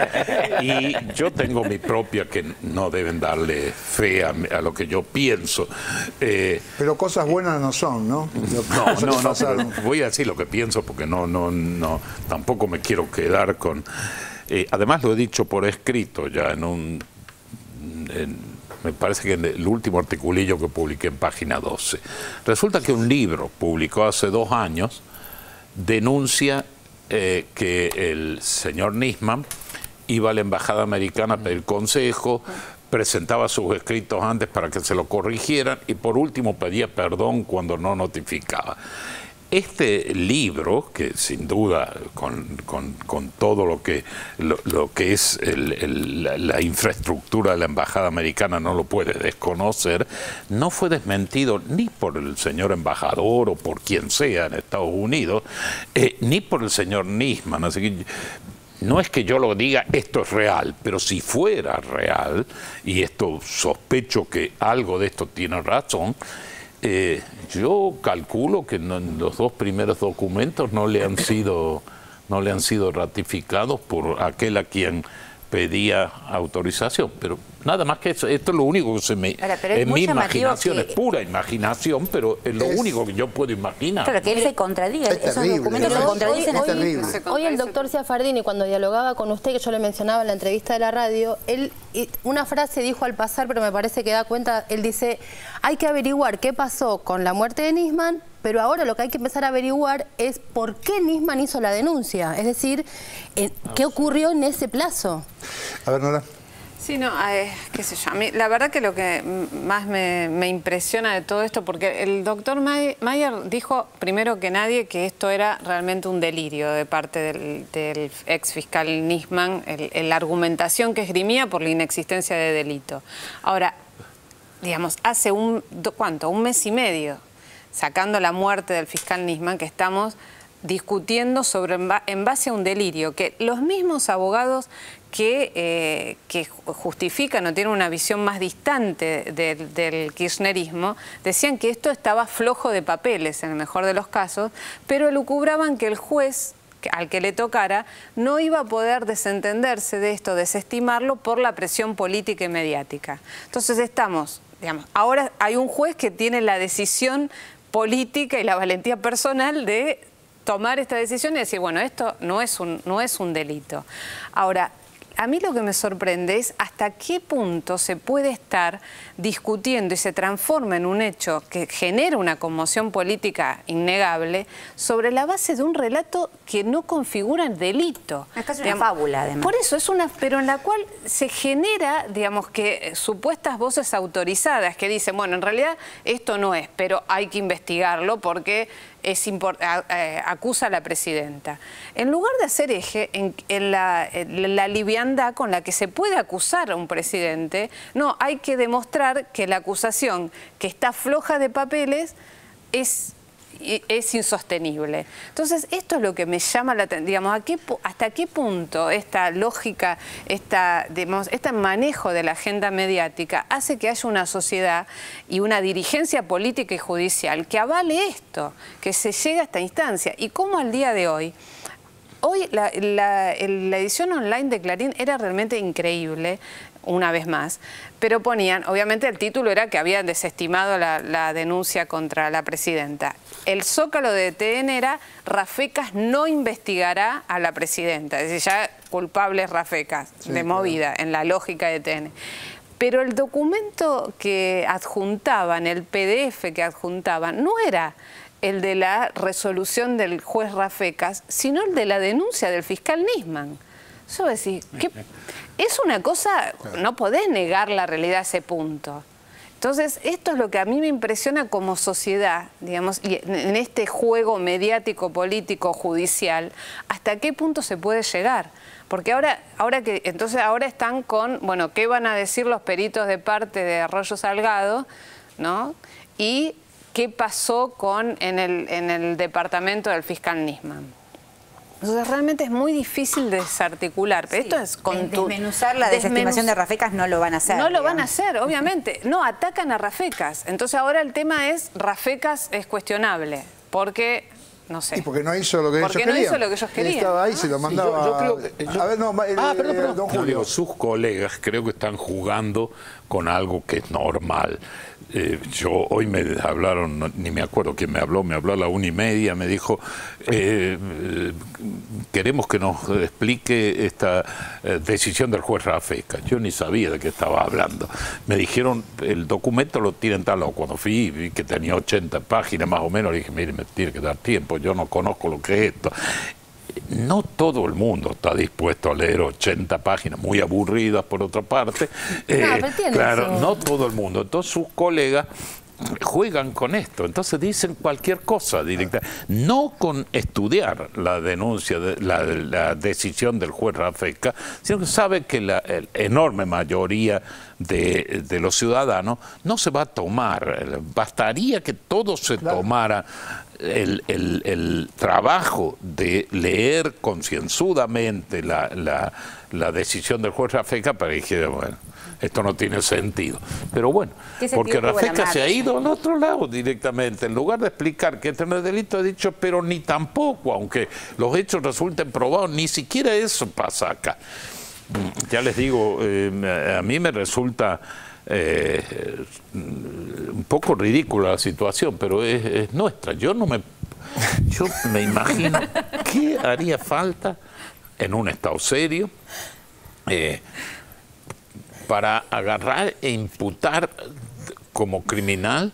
Y yo tengo mi propia, que no deben darle fe a lo que yo pienso. Pero cosas buenas no son, ¿no? No, pero voy a decir lo que pienso porque no, tampoco me quiero quedar con... además lo he dicho por escrito ya me parece que en el último articulillo que publiqué en página 12. Resulta que un libro publicó hace 2 años denuncia que el señor Nisman iba a la embajada americana a pedir consejo, presentaba sus escritos antes para que se lo corrigieran y por último pedía perdón cuando no notificaba. Este libro, que sin duda con todo lo que es la infraestructura de la embajada americana no lo puede desconocer, no fue desmentido ni por el señor embajador o por quien sea en Estados Unidos, ni por el señor Nisman. Así que no es que yo lo diga, esto es real, pero si fuera real, y esto sospecho que algo de esto tiene razón, yo calculo que los 2 primeros documentos no le han sido ratificados por aquel a quien pedía autorización, pero nada más que eso. Esto es lo único que se me... Es mi imaginación, es pura imaginación, pero es lo único que yo puedo imaginar. Claro, que él se contradiga, esos documentos se contradicen. Hoy el doctor Ciafardini, cuando dialogaba con usted, que yo le mencionaba en la entrevista de la radio, él una frase dijo al pasar, pero me parece que da cuenta, él dice, hay que averiguar qué pasó con la muerte de Nisman, pero ahora lo que hay que empezar a averiguar es por qué Nisman hizo la denuncia, es decir, qué ocurrió en ese plazo. A ver, Nora. Sí, no, qué sé yo, a mí la verdad que lo que más me impresiona de todo esto, porque el doctor Mayer dijo primero que nadie que esto era realmente un delirio de parte del ex fiscal Nisman, la argumentación que esgrimía por la inexistencia de delito. Ahora, digamos, hace un mes y medio, sacando la muerte del fiscal Nisman, que estamos discutiendo en base a un delirio, que los mismos abogados que justifican o tienen una visión más distante del kirchnerismo, decían que esto estaba flojo de papeles en el mejor de los casos, pero elucubraban que el juez al que le tocara no iba a poder desentenderse de esto, desestimarlo por la presión política y mediática. Entonces digamos, ahora hay un juez que tiene la decisión política y la valentía personal de tomar esta decisión y decir, bueno, esto no es un delito. Ahora, a mí lo que me sorprende es hasta qué punto se puede estar discutiendo y se transforma en un hecho que genera una conmoción política innegable sobre la base de un relato que no configura el delito. Es casi una fábula, además. Por eso, pero en la cual se genera, digamos, que supuestas voces autorizadas que dicen, bueno, en realidad esto no es, pero hay que investigarlo porque acusa a la presidenta. En lugar de hacer eje en la liviandad con la que se puede acusar a un presidente, no, hay que demostrar que la acusación que está floja de papeles es insostenible. Entonces, esto es lo que me llama la atención, digamos, hasta qué punto esta lógica, este manejo de la agenda mediática hace que haya una sociedad y una dirigencia política y judicial que avale esto, que se llegue a esta instancia. Y cómo al día de hoy la edición online de Clarín era realmente increíble, una vez más, pero ponían, obviamente el título era que habían desestimado la denuncia contra la presidenta. El zócalo de TN era Rafecas no investigará a la presidenta, es decir, ya culpables Rafecas, sí, de movida, claro, en la lógica de TN. Pero el documento que adjuntaban, el PDF que adjuntaban, no era el de la resolución del juez Rafecas, sino el de la denuncia del fiscal Nisman. Yo voy a decir, es una cosa, no podés negar la realidad a ese punto. Entonces, esto es lo que a mí me impresiona como sociedad, digamos, y en este juego mediático, político, judicial, hasta qué punto se puede llegar. Porque ahora están con, bueno, ¿qué van a decir los peritos de parte de Arroyo Salgado, ¿no? Y qué pasó en el departamento del fiscal Nisman. Entonces realmente es muy difícil desarticular, pero sí, esto es desmenuzar la desestimación de Rafecas no lo van a hacer. No lo van a hacer, obviamente. No, atacan a Rafecas. Entonces ahora el tema es, Rafecas es cuestionable, porque, no sé. Y porque no hizo lo que ellos querían. Porque no hizo lo que ellos querían. Estaba ahí, se lo mandaba. Sí, yo creo que, a ver, no, perdón. Don Julio. Digo, sus colegas creo que están jugando con algo que es normal. Hoy me hablaron, ni me acuerdo quién me habló a la 1:30, me dijo, queremos que nos explique esta decisión del juez Rafecas. Yo ni sabía de qué estaba hablando. Me dijeron, el documento lo tienen tal, o cuando fui y vi que tenía 80 páginas más o menos, le dije, mire, me tiene que dar tiempo, yo no conozco lo que es esto. No todo el mundo está dispuesto a leer 80 páginas, muy aburridas por otra parte. Claro, no todo el mundo. Entonces sus colegas juegan con esto, entonces dicen cualquier cosa directa, no con estudiar la denuncia, la decisión del juez Rafecas, sino que sabe que la enorme mayoría de los ciudadanos no se va a tomar, bastaría que todos se tomaran el trabajo de leer concienzudamente la decisión del juez Rafecas para que dijera, bueno, esto no tiene sentido. Pero bueno, porque Rafecas se ha ido al otro lado directamente. En lugar de explicar que este no es delito, ha dicho, pero ni tampoco, aunque los hechos resulten probados, ni siquiera eso pasa acá. ya les digo, a mí me resulta un poco ridícula la situación, pero es nuestra. Yo me imagino qué haría falta en un Estado serio para agarrar e imputar como criminal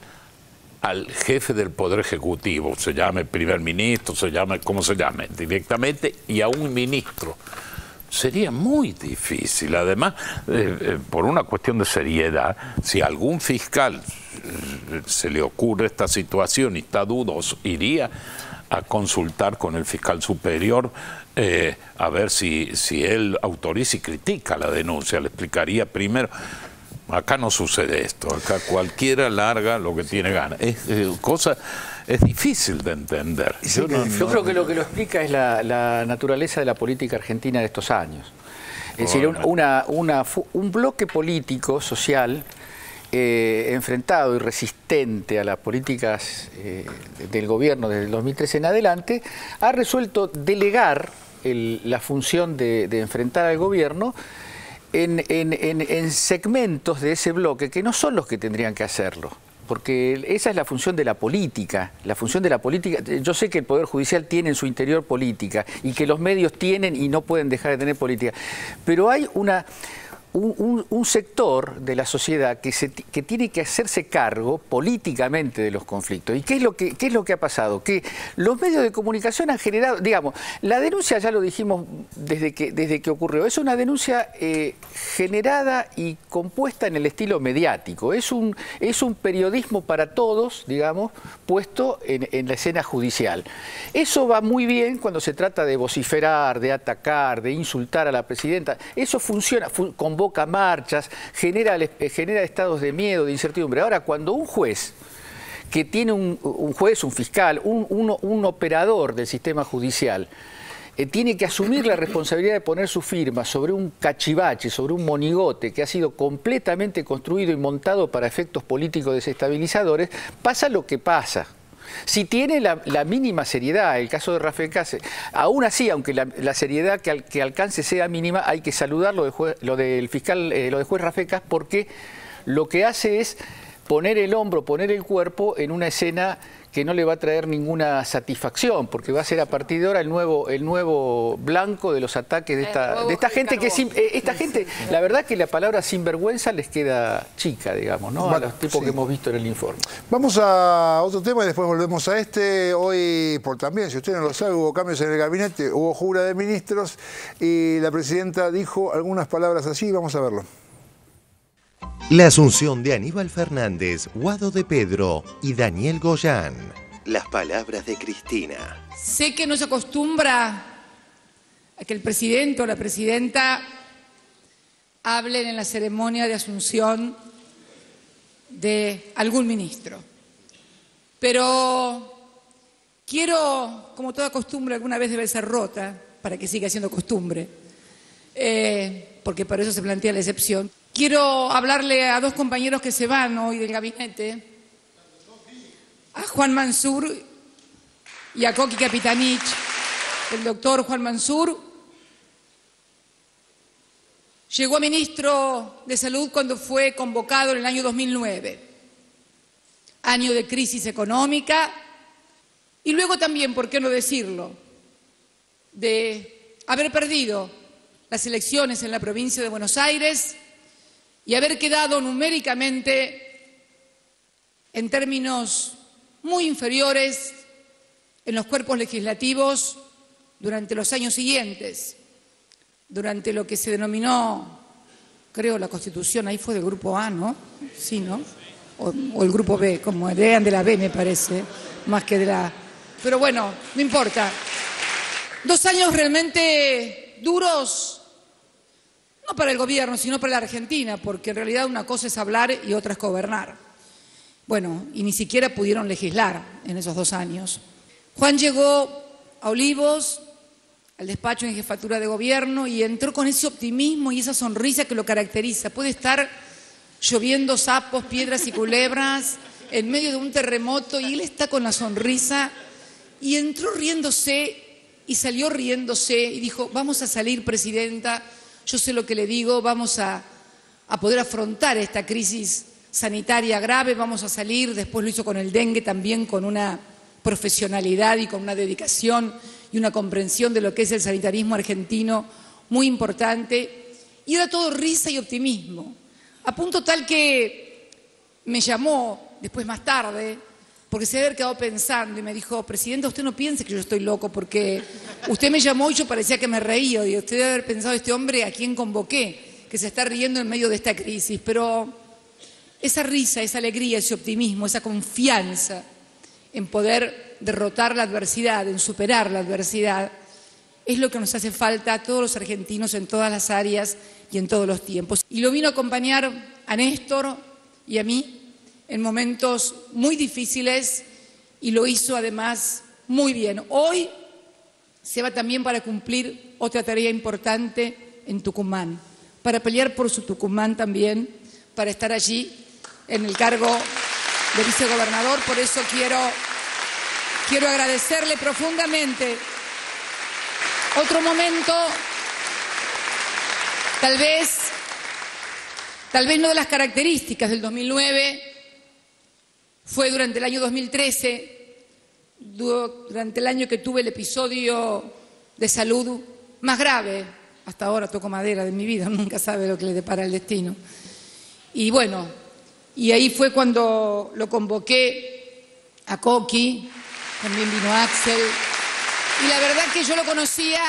al jefe del Poder Ejecutivo, se llame primer ministro, se llame como se llame, directamente, y a un ministro. Sería muy difícil. Además, por una cuestión de seriedad, si a algún fiscal se le ocurre esta situación y está dudoso, iría a consultar con el fiscal superior a ver si él autoriza y critica la denuncia. Le explicaría primero. Acá no sucede esto, acá cualquiera larga lo que tiene ganas. Es difícil de entender. Yo creo que lo explica es la naturaleza de la política argentina de estos años. Es decir, un bloque político, social, enfrentado y resistente a las políticas del gobierno desde el 2013 en adelante, ha resuelto delegar la función de enfrentar al gobierno en segmentos de ese bloque que no son los que tendrían que hacerlo. Porque esa es la función de la política. La función de la política, yo sé que el Poder Judicial tiene en su interior política y que los medios tienen y no pueden dejar de tener política. Pero hay un sector de la sociedad que tiene que hacerse cargo políticamente de los conflictos. ¿Y qué es lo que ha pasado? Que los medios de comunicación han generado, digamos, la denuncia ya lo dijimos desde que ocurrió, es una denuncia generada y compuesta en el estilo mediático. Es un periodismo para todos, digamos, puesto en la escena judicial. Eso va muy bien cuando se trata de vociferar, de atacar, de insultar a la presidenta. Eso funciona, convoca marchas, genera estados de miedo, de incertidumbre. Ahora, cuando un juez que tiene un juez, un fiscal, un operador del sistema judicial, tiene que asumir la responsabilidad de poner su firma sobre un cachivache, sobre un monigote que ha sido completamente construido y montado para efectos políticos desestabilizadores, pasa lo que pasa. Si tiene la mínima seriedad, el caso de Rafecas, aún así, aunque la seriedad que alcance sea mínima, hay que saludar lo del fiscal, lo de juez Rafecas, porque lo que hace es poner el hombro, poner el cuerpo en una escena que no le va a traer ninguna satisfacción, porque va a ser a partir de ahora el nuevo blanco de los ataques de esta gente que esta gente, la verdad que la palabra sinvergüenza les queda chica, digamos, ¿no? A los tipos que hemos visto en el informe. Vamos a otro tema y después volvemos a este. Hoy, también, si usted no lo sabe, hubo cambios en el gabinete, hubo jura de ministros y la presidenta dijo algunas palabras así, vamos a verlo. La asunción de Aníbal Fernández, Guado de Pedro y Daniel Goyán. Las palabras de Cristina. Sé que no se acostumbra a que el presidente o la presidenta hablen en la ceremonia de asunción de algún ministro. Pero quiero, como toda costumbre alguna vez debe ser rota, para que siga siendo costumbre, porque para eso se plantea la excepción. Quiero hablarle a dos compañeros que se van hoy del gabinete, a Juan Mansur y a Coqui Capitanich. El doctor Juan Mansur llegó a ministro de Salud cuando fue convocado en el año 2009, año de crisis económica, y luego también, ¿por qué no decirlo?, de haber perdido las elecciones en la provincia de Buenos Aires y haber quedado numéricamente en términos muy inferiores en los cuerpos legislativos durante los años siguientes, durante lo que se denominó, creo, la Constitución, ahí fue del Grupo A, ¿no? Sí, ¿no? O el Grupo B, como eran de la B, me parece, más que de la A. Pero bueno, no importa. 2 años realmente duros, no para el gobierno, sino para la Argentina, porque en realidad una cosa es hablar y otra es gobernar. Bueno, y ni siquiera pudieron legislar en esos 2 años. Juan llegó a Olivos, al despacho en jefatura de gobierno, y entró con ese optimismo y esa sonrisa que lo caracteriza. Puede estar lloviendo sapos, piedras y culebras en medio de un terremoto y él está con la sonrisa y entró riéndose y salió riéndose y dijo: vamos a salir, presidenta, yo sé lo que le digo, vamos a poder afrontar esta crisis sanitaria grave, vamos a salir, después lo hizo con el dengue también, con una profesionalidad y con una dedicación y una comprensión de lo que es el sanitarismo argentino muy importante, y era todo risa y optimismo, a punto tal que me llamó después más tarde, porque se había quedado pensando y me dijo, Presidenta, usted no piense que yo estoy loco, porque usted me llamó y yo parecía que me reía, y usted debe haber pensado, este hombre a quién convoqué, que se está riendo en medio de esta crisis, pero esa risa, esa alegría, ese optimismo, esa confianza en poder derrotar la adversidad, en superar la adversidad, es lo que nos hace falta a todos los argentinos en todas las áreas y en todos los tiempos. Y lo vino a acompañar a Néstor y a mí en momentos muy difíciles y lo hizo además muy bien. Hoy se va también para cumplir otra tarea importante en Tucumán, para pelear por su Tucumán también, para estar allí en el cargo de vicegobernador. Por eso quiero agradecerle profundamente. Otro momento, tal vez no de las características del 2009, fue durante el año 2013, durante el año que tuve el episodio de salud más grave, hasta ahora toco madera de mi vida, nunca sabe lo que le depara el destino. Y bueno, y ahí fue cuando lo convoqué a Coqui, también vino Axel, y la verdad que yo lo conocía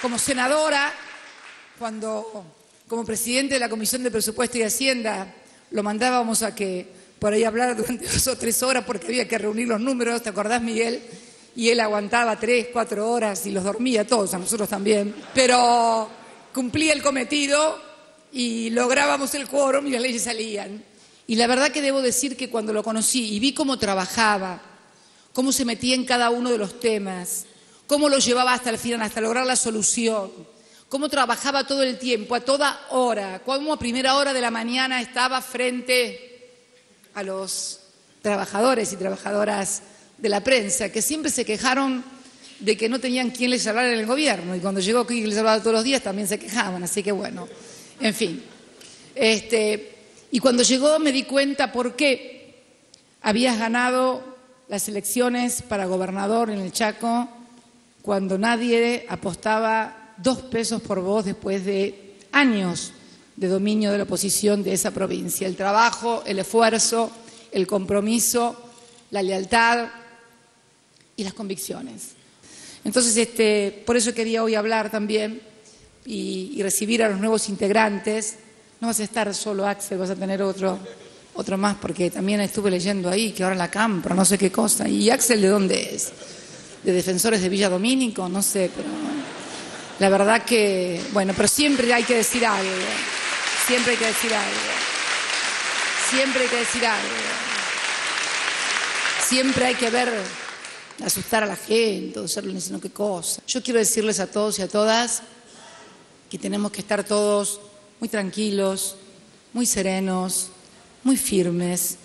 como senadora, cuando como presidente de la Comisión de Presupuesto y Hacienda lo mandábamos a que por ahí hablara durante 2 o 3 horas porque había que reunir los números, ¿te acordás, Miguel? Y él aguantaba 3, 4 horas y los dormía todos, a nosotros también. Pero cumplía el cometido y lográbamos el quórum y las leyes salían. Y la verdad que debo decir que cuando lo conocí y vi cómo trabajaba, cómo se metía en cada uno de los temas, cómo lo llevaba hasta el final, hasta lograr la solución, cómo trabajaba todo el tiempo, a toda hora, cómo a primera hora de la mañana estaba frente a los trabajadores y trabajadoras de la prensa, que siempre se quejaron de que no tenían quien les hablara en el gobierno, y cuando llegó quien les hablaba todos los días también se quejaban, así que bueno, en fin. Y cuando llegó me di cuenta por qué habías ganado las elecciones para gobernador en el Chaco cuando nadie apostaba 2 pesos por vos después de años de dominio de la oposición de esa provincia. El trabajo, el esfuerzo, el compromiso, la lealtad y las convicciones. Entonces, por eso quería hoy hablar también y recibir a los nuevos integrantes. No vas a estar solo, Axel, vas a tener otro más, porque también estuve leyendo ahí que ahora la Campra, no sé qué cosa. ¿Y Axel de dónde es? ¿De Defensores de Villa Domínico? No sé, pero la verdad que, bueno, pero siempre hay que decir algo. Siempre hay que decir algo. Siempre hay que decir algo. Siempre hay que ver, asustar a la gente, o hacerle no sé qué cosa. Yo quiero decirles a todos y a todas que tenemos que estar todos muy tranquilos, muy serenos, muy firmes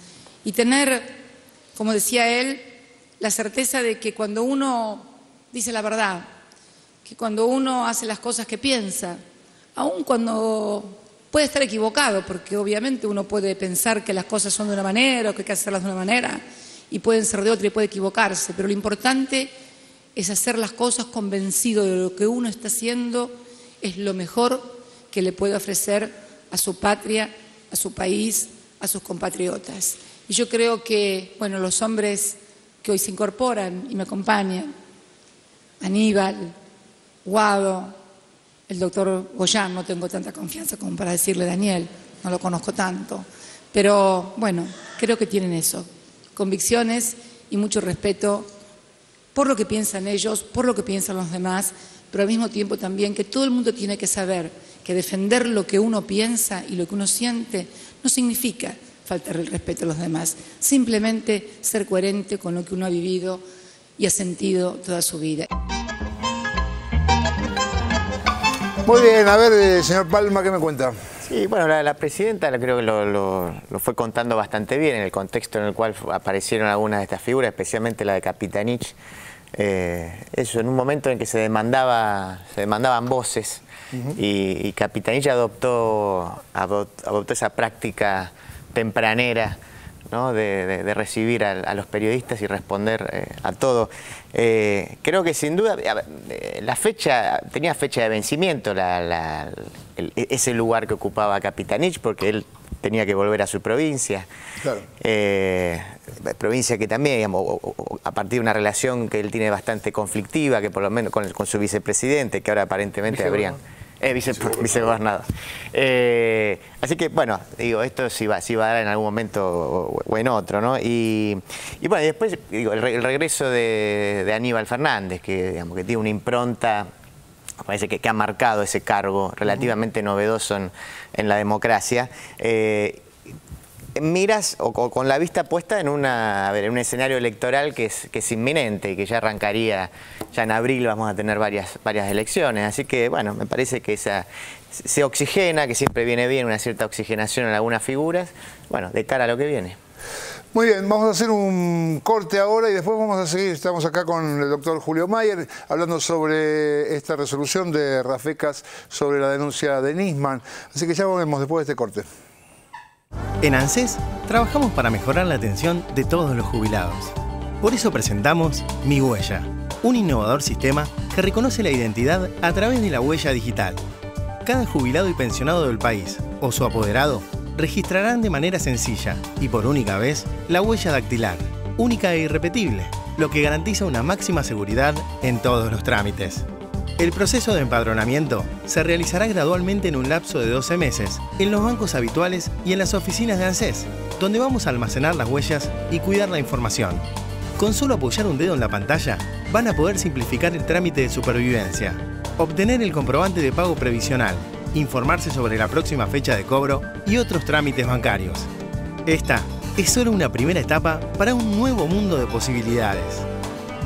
y tener, como decía él, la certeza de que cuando uno dice la verdad, que cuando uno hace las cosas que piensa, aun cuando puede estar equivocado, porque obviamente uno puede pensar que las cosas son de una manera o que hay que hacerlas de una manera y pueden ser de otra y puede equivocarse, pero lo importante es hacer las cosas convencido de lo que uno está haciendo es lo mejor que le puede ofrecer a su patria, a su país, a sus compatriotas. Y yo creo que, bueno, los hombres que hoy se incorporan y me acompañan, Aníbal, Guado, el doctor Goyán, no tengo tanta confianza como para decirle Daniel, no lo conozco tanto, pero bueno, creo que tienen eso, convicciones y mucho respeto por lo que piensan ellos, por lo que piensan los demás, pero al mismo tiempo también que todo el mundo tiene que saber que defender lo que uno piensa y lo que uno siente no significa faltar el respeto a los demás, simplemente ser coherente con lo que uno ha vivido y ha sentido toda su vida. Muy bien, a ver, señor Palma, ¿qué me cuenta? Sí, bueno, la presidenta creo que lo fue contando bastante bien en el contexto en el cual aparecieron algunas de estas figuras, especialmente la de Capitanich, eso, en un momento en que se demandaban voces, y Capitanich adoptó esa práctica tempranera, ¿no? de recibir a los periodistas y responder a todo. Creo que sin duda la fecha tenía fecha de vencimiento, ese lugar que ocupaba Capitanich, porque él tenía que volver a su provincia. Claro. Provincia que también, digamos, a partir de una relación que él tiene bastante conflictiva, que por lo menos con su vicepresidente, que ahora aparentemente habrían... vicegobernador. Así que, bueno, digo, esto sí va a dar en algún momento o en otro, ¿no? Y bueno, y después, digo, el regreso de Aníbal Fernández, que, digamos, que tiene una impronta, parece que ha marcado ese cargo relativamente novedoso en la democracia. Miras o con la vista puesta en un escenario electoral que es inminente y que ya arrancaría, ya en abril vamos a tener varias elecciones, así que bueno, me parece que se oxigena, que siempre viene bien una cierta oxigenación en algunas figuras, bueno, de cara a lo que viene. Muy bien, vamos a hacer un corte ahora y después vamos a seguir. Estamos acá con el doctor Julio Mayer hablando sobre esta resolución de Rafecas sobre la denuncia de Nisman, así que ya volvemos después de este corte. En ANSES trabajamos para mejorar la atención de todos los jubilados. Por eso presentamos Mi Huella, un innovador sistema que reconoce la identidad a través de la huella digital. Cada jubilado y pensionado del país o su apoderado registrarán de manera sencilla y por única vez la huella dactilar, única e irrepetible, lo que garantiza una máxima seguridad en todos los trámites. El proceso de empadronamiento se realizará gradualmente en un lapso de 12 meses, en los bancos habituales y en las oficinas de ANSES, donde vamos a almacenar las huellas y cuidar la información. Con solo apoyar un dedo en la pantalla, van a poder simplificar el trámite de supervivencia, obtener el comprobante de pago previsional, informarse sobre la próxima fecha de cobro y otros trámites bancarios. Esta es solo una primera etapa para un nuevo mundo de posibilidades.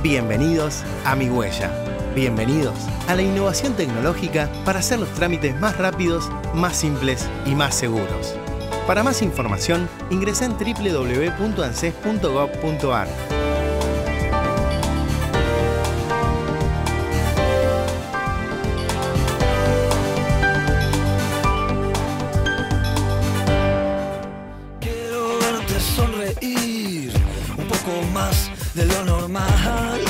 Bienvenidos a Mi Huella. Bienvenidos a la innovación tecnológica para hacer los trámites más rápidos, más simples y más seguros. Para más información, ingresa en www.anses.gov.ar. Quiero verte sonreír un poco más de lo normal.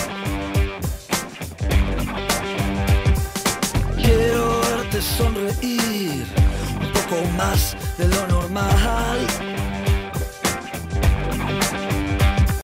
Quiero verte sonreír un poco más de lo normal.